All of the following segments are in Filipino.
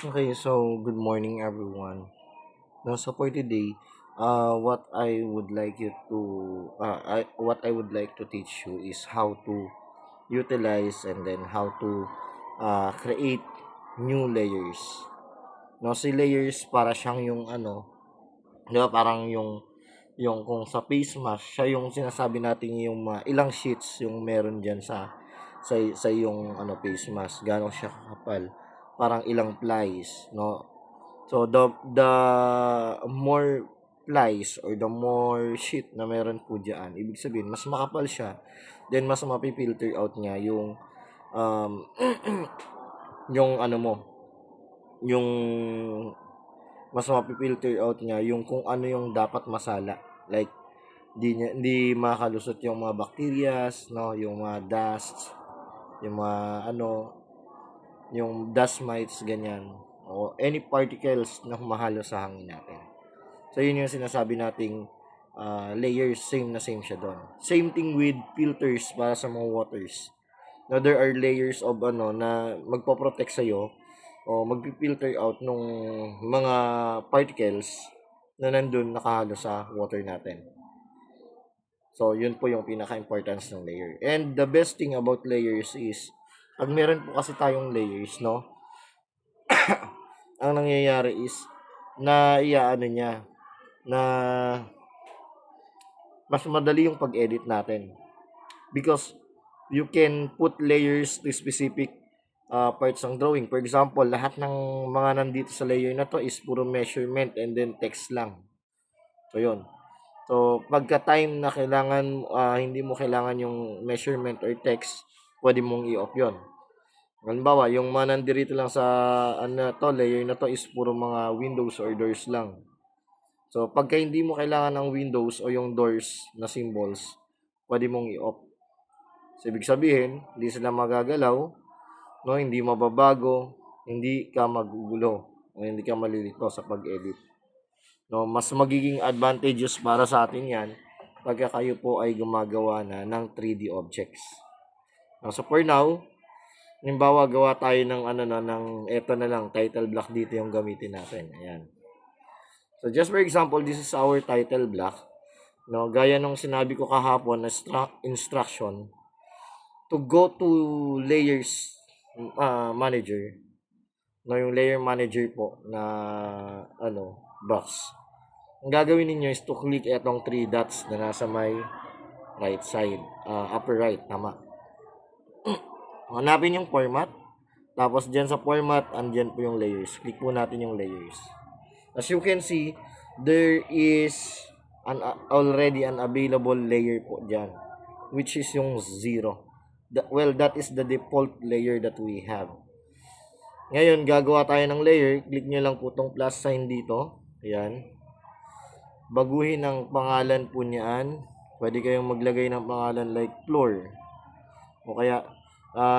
Okay, so good morning everyone. Now, so for today, what I would like you to, what I would like to teach you is how to utilize and then how to create new layers. No, si layers para siyang yung ano, di ba parang yung kung sa face mask, siya yung sinasabi natin yung ilang sheets yung meron diyan sa yung ano face mask, gaano siya kakapal, parang ilang plies, no? So the more plies or the more sheet na meron po diyan, ibig sabihin mas makapal siya, then mas mapi-filter out niya yung um, yung ano mo, yung mas mapi-filter out niya yung kung ano yung dapat masala. Like hindi makalusot yung mga bacterias, no, yung mga dust, yung mga ano, yung dust mites ganyan o any particles na humahalo sa hangin natin. So, yun yung sinasabi nating layers, same na same siya doon. Same thing with filters para sa mga waters. Now, there are layers of ano na magpo-protect sa'yo o magpi-filter out nung mga particles na nandun nakahalo sa water natin. So, yun po yung pinaka-importance ng layer. And the best thing about layers is, pag meron po kasi tayong layers, no, ang nangyayari is, na iaano niya, na mas madali yung pag-edit natin. Because you can put layers to specific parts ng drawing. For example, lahat ng mga nandito sa layer na to is puro measurement and then text lang. So, yun. So, pagka time na kailangan, hindi mo kailangan yung measurement or text, pwede mong i-off yun. Halimbawa, yung mga nandito lang sa ano to, layer na to is puro mga windows or doors lang. So, pagka hindi mo kailangan ng windows o yung doors na symbols, pwede mong i-off. So, ibig sabihin, hindi sila magagalaw, no? Hindi mababago, hindi ka magugulo, o hindi ka malilito sa pag-edit. No, mas magiging advantageous para sa atin 'yan pagka kayo po ay gumagawa na ng 3D objects. No, so for now, halimbawa gawa tayo ng ano na ng eto na lang title block dito yung gamitin natin. Ayan. So just for example, this is our title block. No, gaya nung sinabi ko kahapon na instruction to go to layers manager. No, yung layer manager po na ano box. Ang gagawin ninyo is to click etong 3 dots na nasa may right side, upper right, tama. Hanapin yung format, tapos dyan sa format, andyan po yung layers. Click po natin yung layers. As you can see, there is already an available layer po dyan, which is yung 0. Well, that is the default layer that we have. Ngayon, gagawa tayo ng layer. Click nyo lang po itong plus sign dito. Ayan. Baguhin ang pangalan po niyan. Pwede kayong maglagay ng pangalan like floor. O kaya,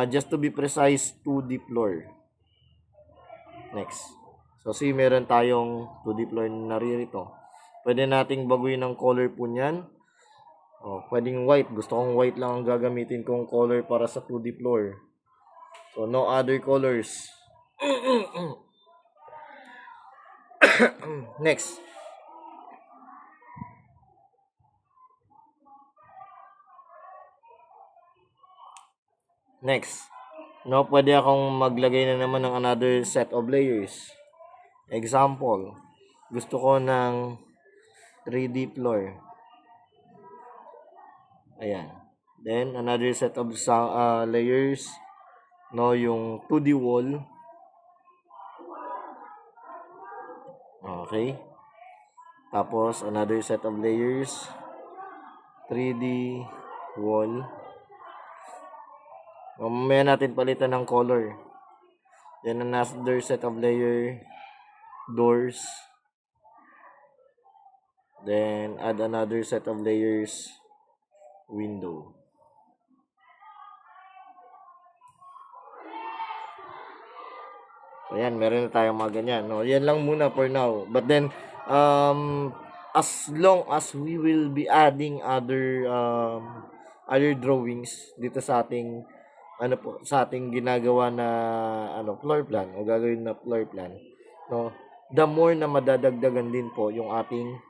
just to be precise, 2D floor. Next. So, see, meron tayong 2D floor na naririto. Pwede nating baguhin ang color po niyan. O, pwedeng white. Gusto kong white lang ang gagamitin kong color para sa 2D floor. So, no other colors. Next. Next. No, pwede akong maglagay na naman ng another set of layers. Example, gusto ko ng 3D floor. Ayan. Then, another set of layers. No, yung 2D wall. Okay. Tapos, another set of layers. 3D wall. Mamaya natin palitan ng color. Then, another set of layer. Doors. Then, add another set of layers. Window. So, yan, meron na tayong mga ganyan. No? Yan lang muna for now. But then, as long as we will be adding other drawings dito sa ating ano po, sa ating ginagawa na floor plan o gagawin na floor plan, no, the more na madadagdagan din po yung ating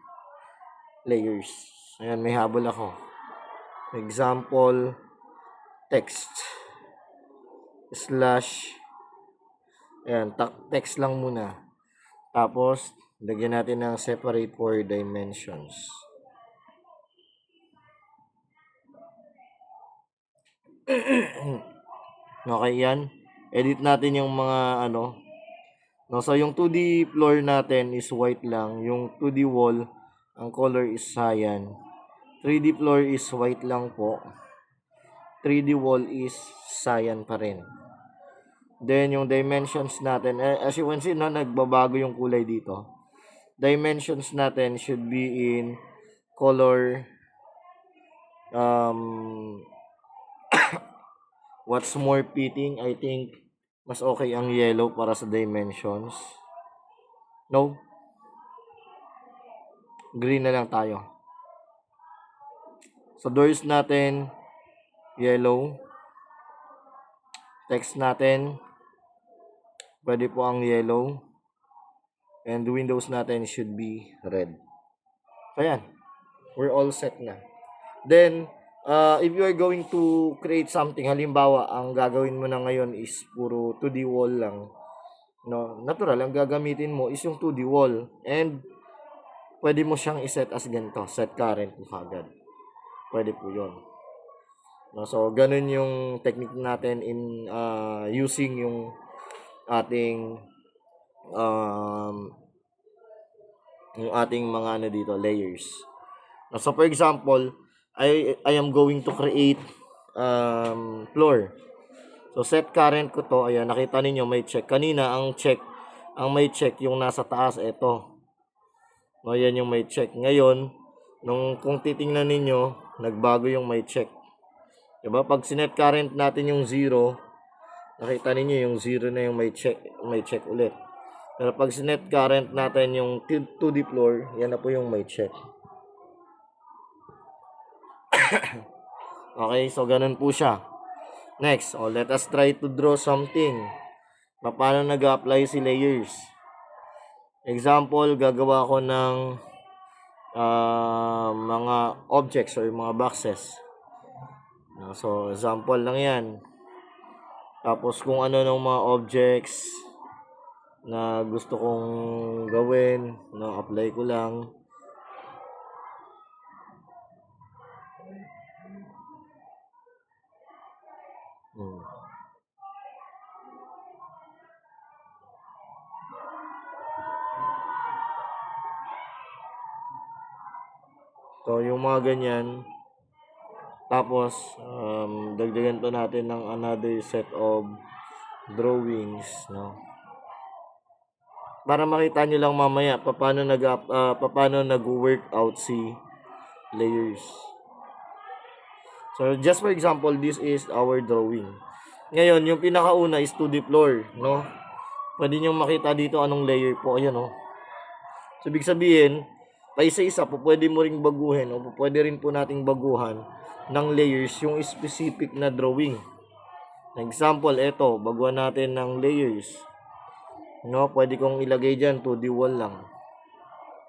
layers. Ayan, may habol ako. Example, text slash, ayan, text lang muna. Tapos, lagyan natin ng separate for dimensions. Okay, yan. Edit natin yung mga no, so yung 2D floor natin is white lang. Yung 2D wall, ang color is cyan. 3D floor is white lang po. 3D wall is cyan pa rin. Then, yung dimensions natin, as you can see, no, nagbabago yung kulay dito. Dimensions natin should be in color, what's more fitting, I think, mas okay ang yellow para sa dimensions. No? Green na lang tayo. So, doors natin, yellow. Text natin, pwede po ang yellow. And windows natin should be red. So, yan. We're all set na. Then, if you are going to create something, halimbawa, ang gagawin mo na ngayon is puro 2D wall lang. No, natural, ang gagamitin mo is yung 2D wall. And, pwede mo siyang iset as ganito. Set current mo kagad. Pwede po yun. No, so, ganun yung technique natin in using yung ating mga dito, layers. No, so, for example, I am going to create floor. So, set current ko to. Ayan, nakita ninyo may check. Kanina, ang may check yung nasa taas, ito. No, yan yung may check. Ngayon, kung titingnan ninyo, nagbago yung may check. Diba? Pag sinet current natin yung 0, nakita ninyo yung 0 na yung may check ulit. Pero pag sinet current natin yung 2D floor, yan na po yung may check. Okay, so ganun po siya. Next, let us try to draw something. Paano nag-apply si layers? Example, gagawa ko ng mga objects or mga boxes. So, example lang yan. Tapos, kung ano ng mga objects na gusto kong gawin, apply ko lang. So, yung mga ganyan. Tapos, dagdagan pa natin ng another set of drawings, no? Para makita nyo lang mamaya paano nag-work out si layers. So, just for example, this is our drawing. Ngayon, yung pinakauna is 2D floor, no? Pwede nyo makita dito anong layer po. Ayan, no? So, ibig sabihin, pa isa-isa po, pwede mo ring baguhin o pwede rin po nating baguhan ng layers yung specific na drawing. Example, ito, baguhan natin ng layers. No, pwede kong ilagay dyan 2D wall lang.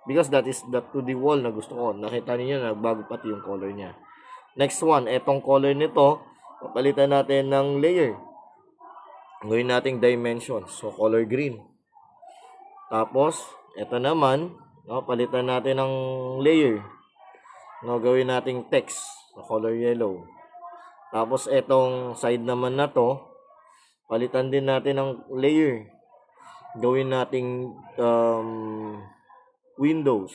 Because that is the 2D wall na gusto ko. Nakita niyo nagbago pati yung color niya. Next one, etong color nito, papalitan natin ng layer. Gawin nating dimensions. So, color green. Tapos, ito naman, palitan natin ng layer. Gawin nating text. So, color yellow. Tapos, etong side naman na to, palitan din natin ng layer. Gawin nating windows.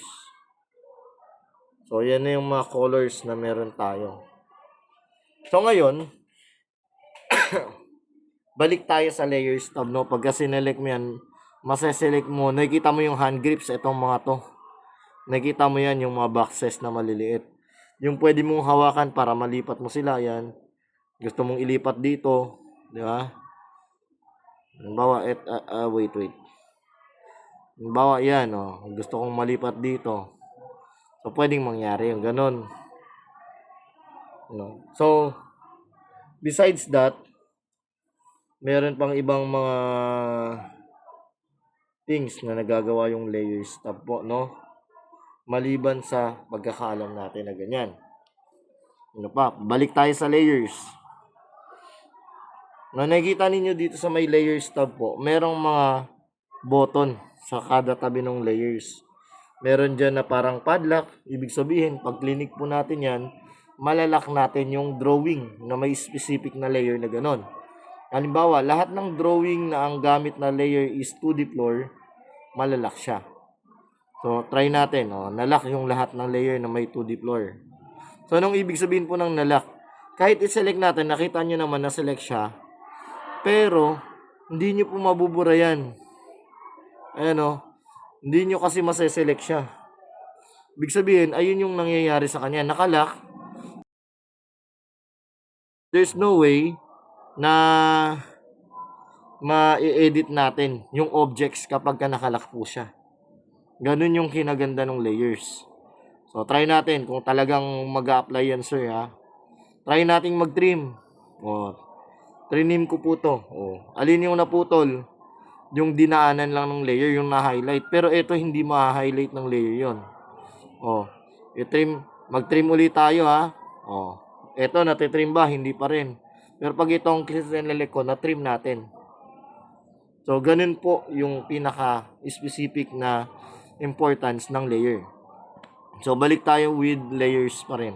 So, yan na yung mga colors na meron tayo. So, ngayon, balik tayo sa layers tab, no? Pagka sinelect mo yan, maseselect mo, nakikita mo yung hand grips, itong mga to. Nakikita mo yan, yung mga boxes na maliliit. Yung pwede mong hawakan para malipat mo sila, yan. Gusto mong ilipat dito, di ba? Halimbawa, wait. Halimbawa, yan, gusto kong malipat dito. So, pwedeng mangyari yung ganun. So, besides that, Meron pang ibang mga things na nagagawa yung layers tab po, no? Maliban sa pagkakaalam natin na ganyan. Ano pa? Balik tayo sa layers. Na nakikita ninyo dito sa may layers tab po, merong mga button sa kada tabi ng layers. Meron dyan na parang padlock. Ibig sabihin, pag clinic po natin yan, malalak natin yung drawing na may specific na layer na ganon. Halimbawa, lahat ng drawing na ang gamit na layer is 2D floor, malalak siya. So, try natin. Nalock yung lahat ng layer na may 2D floor. So, anong ibig sabihin po ng nalock? Kahit i-select natin, nakita nyo naman na select siya. Pero, hindi nyo po mabubura yan. Ayan o. Hindi nyo kasi maseselect siya. Ibig sabihin, ayun yung nangyayari sa kanya. Nakalock. There's no way na ma-edit natin yung objects kapag nakalock po siya. Ganun yung kinaganda ng layers. So, try natin kung talagang mag-a-apply yan, sir, ha. Try nating mag-trim. Trinim ko po to. Alin yung naputol? Yung dinaanan lang ng layer, yung na-highlight. Pero ito, hindi ma-highlight ng layer yon. I-trim. Mag-trim ulit tayo, ha. Ito, natitrim ba? Hindi pa rin. Pero pag itong click ko, na-trim natin. So, ganun po yung pinaka-specific na importance ng layer. So, balik tayo with layers pa rin.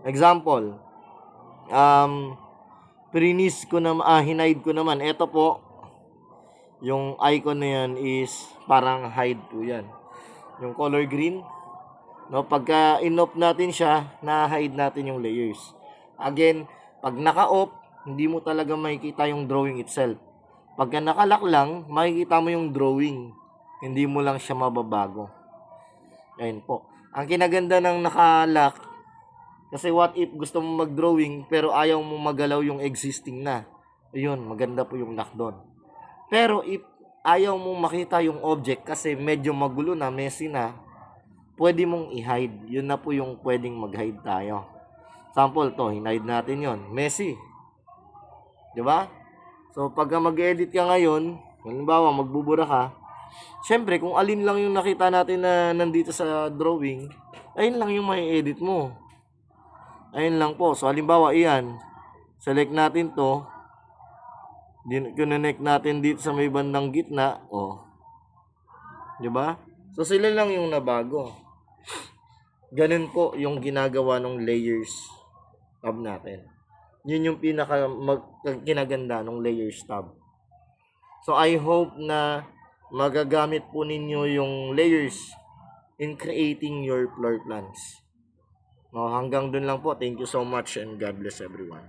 Example, pre-nice ko na, hinide ko naman. Ito po, yung icon na yan is parang hide po yan. Yung color green, no, pagka in-off natin siya, na-hide natin yung layers. Again, pag naka-off, hindi mo talaga makikita yung drawing itself. Pagka naka-lock lang, makikita mo yung drawing. Hindi mo lang siya mababago. Ayun po. Ang kinaganda ng naka-lock, kasi what if gusto mo mag-drawing pero ayaw mo magalaw yung existing na. Ayun, maganda po yung lock doon. Pero if ayaw mong makita yung object kasi medyo magulo na, messy na, pwede mong i-hide. Yun na po yung pwedeng mag-hide tayo. Sample to, hinide natin yon, messy. Diba? So, pagka mag-edit ka ngayon, halimbawa, magbubura ka, syempre, kung alin lang yung nakita natin na nandito sa drawing, ayun lang yung may edit mo. Ayun lang po. So, halimbawa, iyan. Select natin to. Connect natin dito sa may bandang gitna. Diba? So, sila lang yung nabago. Ganun po yung ginagawa ng layers tab natin. Yun yung kinaganda ng layers tab. So, I hope na magagamit po ninyo yung layers in creating your floor plans. Hanggang dun lang po. Thank you so much and God bless everyone.